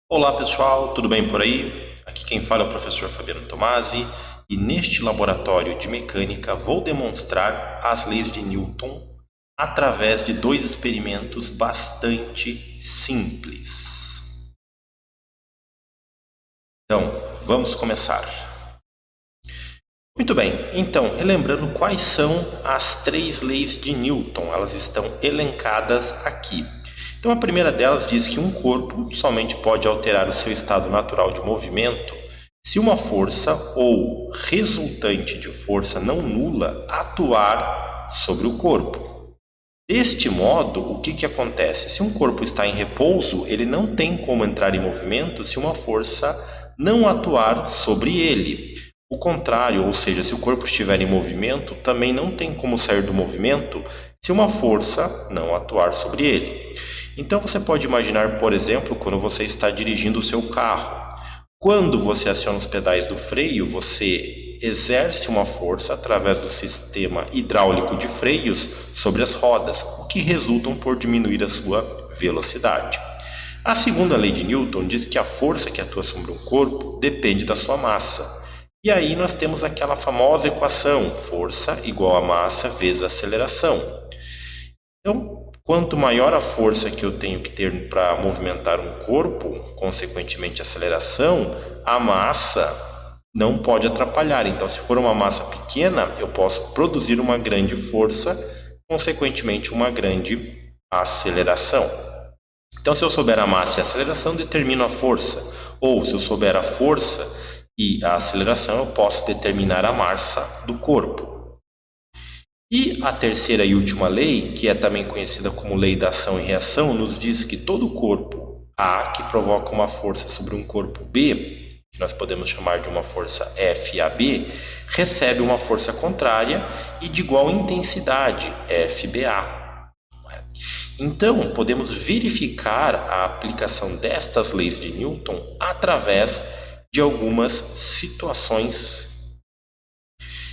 Olá pessoal, tudo bem por aí? Aqui quem fala é o professor Fabiano Tomasi e neste laboratório de mecânica vou demonstrar as leis de Newton através de dois experimentos bastante simples. Então, vamos começar. Muito bem, então, relembrando quais são as três leis de Newton, elas estão elencadas aqui. Então, a primeira delas diz que um corpo somente pode alterar o seu estado natural de movimento se uma força ou resultante de força não nula atuar sobre o corpo. Deste modo, o que acontece? Se um corpo está em repouso, ele não tem como entrar em movimento se uma força não atuar sobre ele. O contrário, ou seja, se o corpo estiver em movimento, também não tem como sair do movimento se uma força não atuar sobre ele. Então você pode imaginar, por exemplo, quando você está dirigindo o seu carro. Quando você aciona os pedais do freio, você exerce uma força através do sistema hidráulico de freios sobre as rodas, o que resulta por diminuir a sua velocidade. A segunda lei de Newton diz que a força que atua sobre um corpo depende da sua massa. E aí nós temos aquela famosa equação, força igual a massa vezes aceleração. Então, quanto maior a força que eu tenho que ter para movimentar um corpo, consequentemente a aceleração, a massa não pode atrapalhar. Então, se for uma massa pequena, eu posso produzir uma grande força, consequentemente uma grande aceleração. Então, se eu souber a massa e a aceleração, determino a força. Ou, se eu souber a força e a aceleração, eu posso determinar a massa do corpo. E a terceira e última lei, que é também conhecida como lei da ação e reação, nos diz que todo corpo A que provoca uma força sobre um corpo B, que nós podemos chamar de uma força FAB, recebe uma força contrária e de igual intensidade, FBA. Então, podemos verificar a aplicação destas leis de Newton através de algumas situações.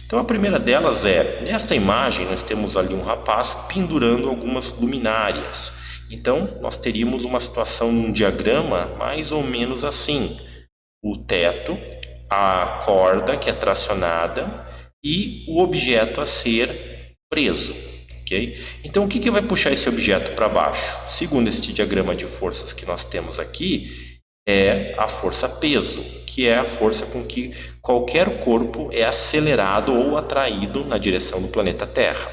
Então, a primeira delas é, nesta imagem nós temos ali um rapaz pendurando algumas luminárias. Então, nós teríamos uma situação num diagrama mais ou menos assim. O teto, a corda que é tracionada e o objeto a ser preso. Okay? Então, o que vai puxar esse objeto para baixo? Segundo este diagrama de forças que nós temos aqui, é a força peso, que é a força com que qualquer corpo é acelerado ou atraído na direção do planeta Terra.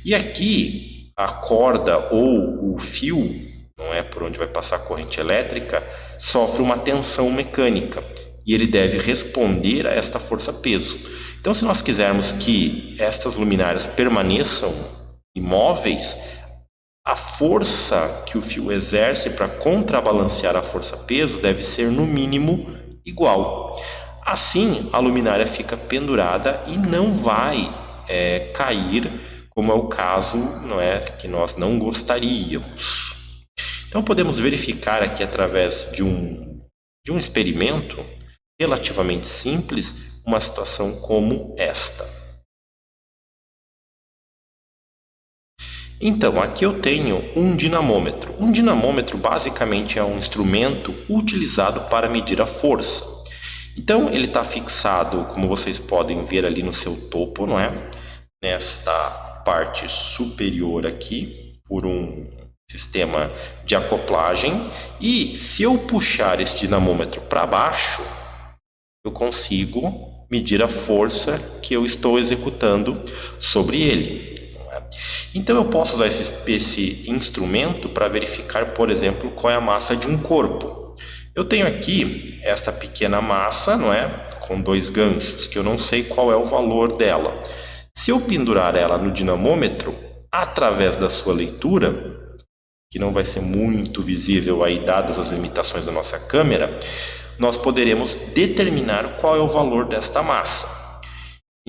E aqui, a corda ou o fio, não é por onde vai passar a corrente elétrica, sofre uma tensão mecânica e ele deve responder a esta força peso. Então, se nós quisermos que estas luminárias permaneçam imóveis, a força que o fio exerce para contrabalancear a força-peso deve ser, no mínimo, igual. Assim, a luminária fica pendurada e não vai cair, como é o caso, não é, que nós não gostaríamos. Então, podemos verificar aqui, através de um experimento relativamente simples, uma situação como esta. Então, aqui eu tenho um dinamômetro. Um dinamômetro basicamente é um instrumento utilizado para medir a força. Então, ele está fixado, como vocês podem ver ali no seu topo, não é? Nesta parte superior aqui, por um sistema de acoplagem. E se eu puxar esse dinamômetro para baixo, eu consigo medir a força que eu estou executando sobre ele. Então eu posso usar esse instrumento para verificar, por exemplo, qual é a massa de um corpo. Eu tenho aqui esta pequena massa, não é? Com dois ganchos, que eu não sei qual é o valor dela. Se eu pendurar ela no dinamômetro, através da sua leitura, que não vai ser muito visível aí, dadas as limitações da nossa câmera, nós poderemos determinar qual é o valor desta massa.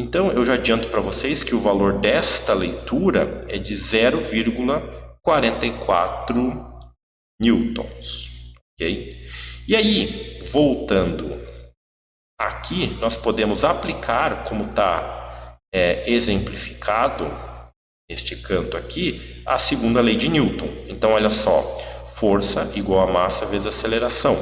Então, eu já adianto para vocês que o valor desta leitura é de 0,44 newtons, ok? E aí, voltando aqui, nós podemos aplicar, como está exemplificado neste canto aqui, a segunda lei de Newton. Então, olha só, força igual a massa vezes aceleração.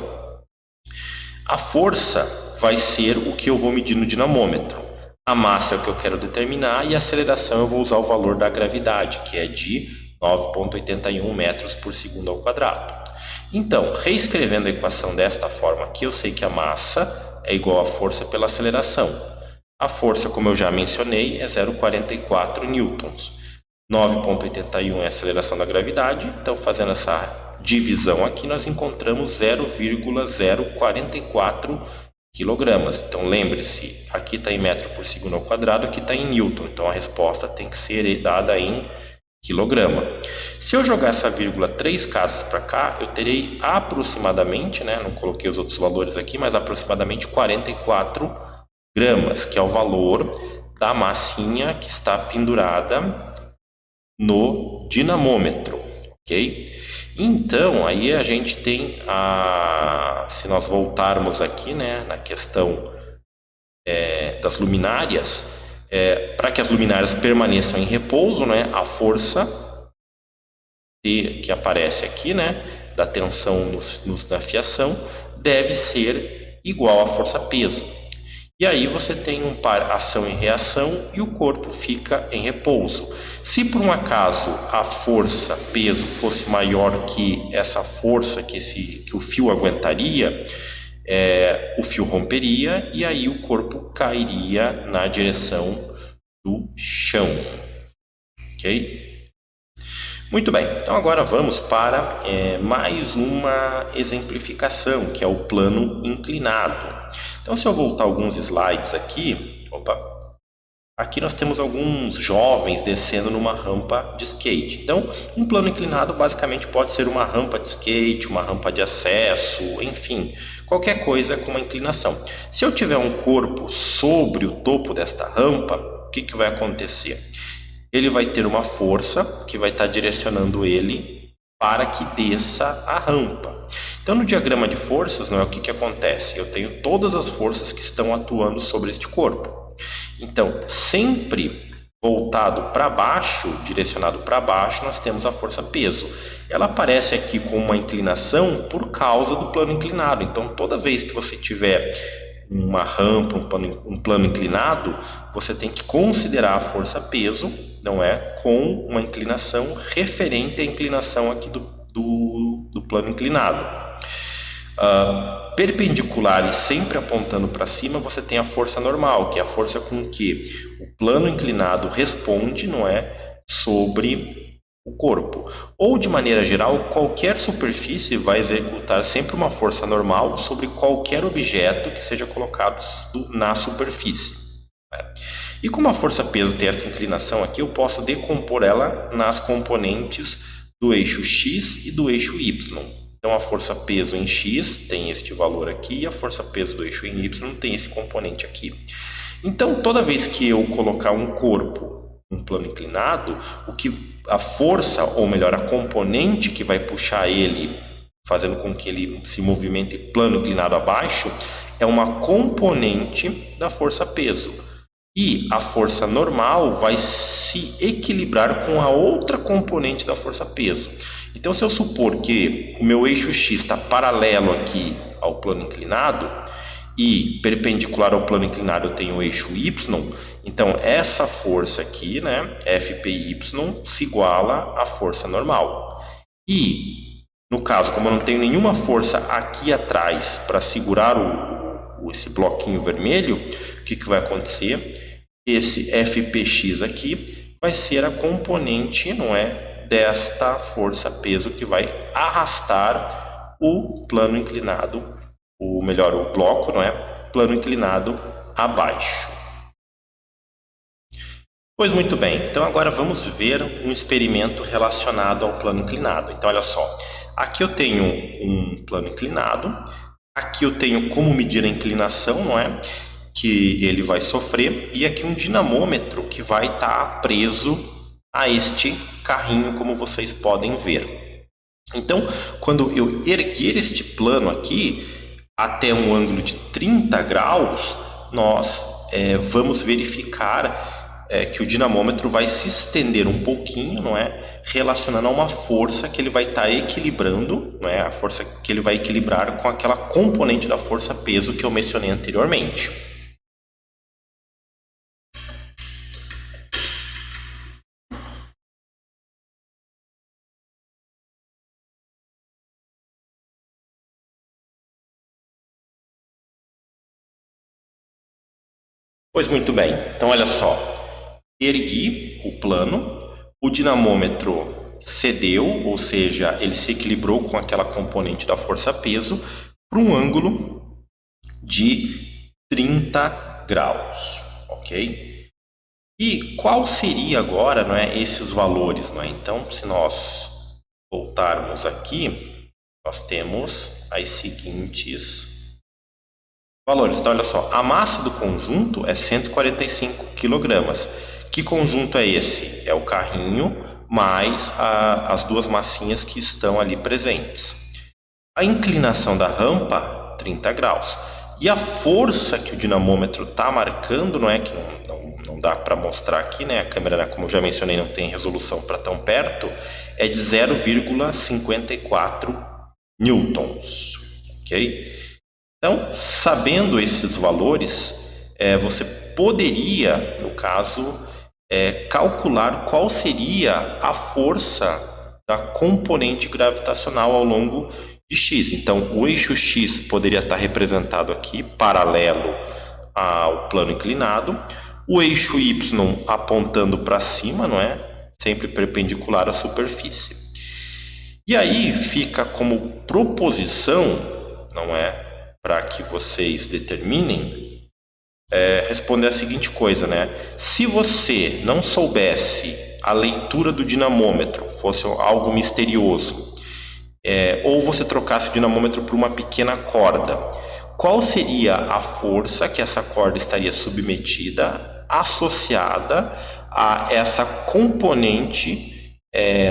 A força vai ser o que eu vou medir no dinamômetro. A massa é o que eu quero determinar e a aceleração eu vou usar o valor da gravidade, que é de 9,81 metros por segundo ao quadrado. Então, reescrevendo a equação desta forma aqui, eu sei que a massa é igual à força pela aceleração. A força, como eu já mencionei, é 0,44 newtons. 9,81 é a aceleração da gravidade, então fazendo essa divisão aqui, nós encontramos 0,044 quilogramas. Então lembre-se, aqui está em metro por segundo ao quadrado, aqui está em newton, então a resposta tem que ser dada em quilograma. Se eu jogar essa vírgula 3 casas para cá, eu terei aproximadamente, não coloquei os outros valores aqui, mas aproximadamente 44 gramas, que é o valor da massinha que está pendurada no dinamômetro, ok? Então, aí a gente tem se nós voltarmos aqui, na questão das luminárias, para que as luminárias permaneçam em repouso, a força que aparece aqui, da tensão na fiação, deve ser igual à força-peso. E aí você tem um par ação e reação e o corpo fica em repouso. Se por um acaso a força, peso, fosse maior que essa força que o fio aguentaria, o fio romperia e aí o corpo cairia na direção do chão. Ok? Muito bem, então agora vamos para mais uma exemplificação, que é o plano inclinado. Então, se eu voltar alguns slides aqui, aqui nós temos alguns jovens descendo numa rampa de skate. Então, um plano inclinado basicamente pode ser uma rampa de skate, uma rampa de acesso, enfim, qualquer coisa com uma inclinação. Se eu tiver um corpo sobre o topo desta rampa, o que vai acontecer? Ele vai ter uma força que vai estar direcionando ele para que desça a rampa. Então, no diagrama de forças, o que acontece? Eu tenho todas as forças que estão atuando sobre este corpo. Então, sempre voltado para baixo, direcionado para baixo, nós temos a força-peso. Ela aparece aqui com uma inclinação por causa do plano inclinado. Então, toda vez que você tiver uma rampa, um plano inclinado, você tem que considerar a força-peso, com uma inclinação referente à inclinação aqui do plano inclinado. Perpendicular e sempre apontando para cima, você tem a força normal, que é a força com que o plano inclinado responde, sobre o corpo. Ou, de maneira geral, qualquer superfície vai executar sempre uma força normal sobre qualquer objeto que seja colocado na superfície. E como a força-peso tem essa inclinação aqui, eu posso decompor ela nas componentes do eixo X e do eixo Y. Então, a força-peso em X tem este valor aqui e a força-peso do eixo em Y tem esse componente aqui. Então, toda vez que eu colocar um corpo em plano inclinado, a força, ou melhor, a componente que vai puxar ele, fazendo com que ele se movimente plano inclinado abaixo, é uma componente da força-peso. E a força normal vai se equilibrar com a outra componente da força-peso. Então, se eu supor que o meu eixo X está paralelo aqui ao plano inclinado e perpendicular ao plano inclinado eu tenho o eixo Y, então essa força aqui, FPY, se iguala à força normal. E, no caso, como eu não tenho nenhuma força aqui atrás para segurar esse bloquinho vermelho, o que vai acontecer? Esse FPX aqui vai ser a componente, desta força-peso que vai arrastar o plano inclinado, o bloco, plano inclinado abaixo. Pois muito bem, então agora vamos ver um experimento relacionado ao plano inclinado. Então, olha só, aqui eu tenho um plano inclinado, aqui eu tenho como medir a inclinação, que ele vai sofrer, e aqui um dinamômetro que vai estar preso a este carrinho, como vocês podem ver. Então, quando eu erguer este plano aqui até um ângulo de 30 graus, nós vamos verificar que o dinamômetro vai se estender um pouquinho, não é? Relacionando a uma força que ele vai estar equilibrando, não é? A força que ele vai equilibrar com aquela componente da força-peso que eu mencionei anteriormente. Pois muito bem, então olha só, ergui o plano, o dinamômetro cedeu, ou seja, ele se equilibrou com aquela componente da força-peso para um ângulo de 30 graus, ok? E qual seria agora, não é, esses valores, não é? Então, se nós voltarmos aqui, nós temos as seguintes valores. Então, olha só, a massa do conjunto é 145 kg. Que conjunto é esse? É o carrinho mais as duas massinhas que estão ali presentes. A inclinação da rampa, 30 graus. E a força que o dinamômetro está marcando, não é que não dá para mostrar aqui, né? A câmera, como eu já mencionei, não tem resolução para tão perto, é de 0,54 newtons, ok? Então, sabendo esses valores, você poderia, no caso, calcular qual seria a força da componente gravitacional ao longo de x. Então, o eixo x poderia estar representado aqui, paralelo ao plano inclinado, o eixo y apontando para cima, não é? Sempre perpendicular à superfície. E aí fica como proposição, não é? Para que vocês determinem, responder a seguinte coisa, né? Se você não soubesse a leitura do dinamômetro, fosse algo misterioso, ou você trocasse o dinamômetro por uma pequena corda, qual seria a força que essa corda estaria submetida, associada a essa componente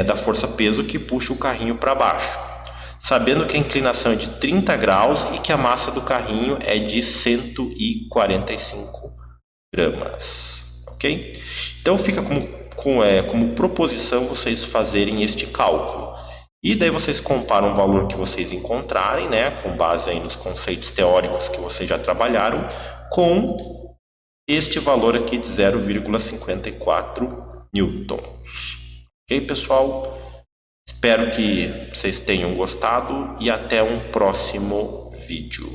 da força-peso que puxa o carrinho para baixo? Sabendo que a inclinação é de 30 graus e que a massa do carrinho é de 145 gramas, ok? Então fica como proposição vocês fazerem este cálculo. E daí vocês comparam o valor que vocês encontrarem, né, com base aí nos conceitos teóricos que vocês já trabalharam, com este valor aqui de 0,54 newtons. Ok, pessoal? Espero que vocês tenham gostado e até um próximo vídeo.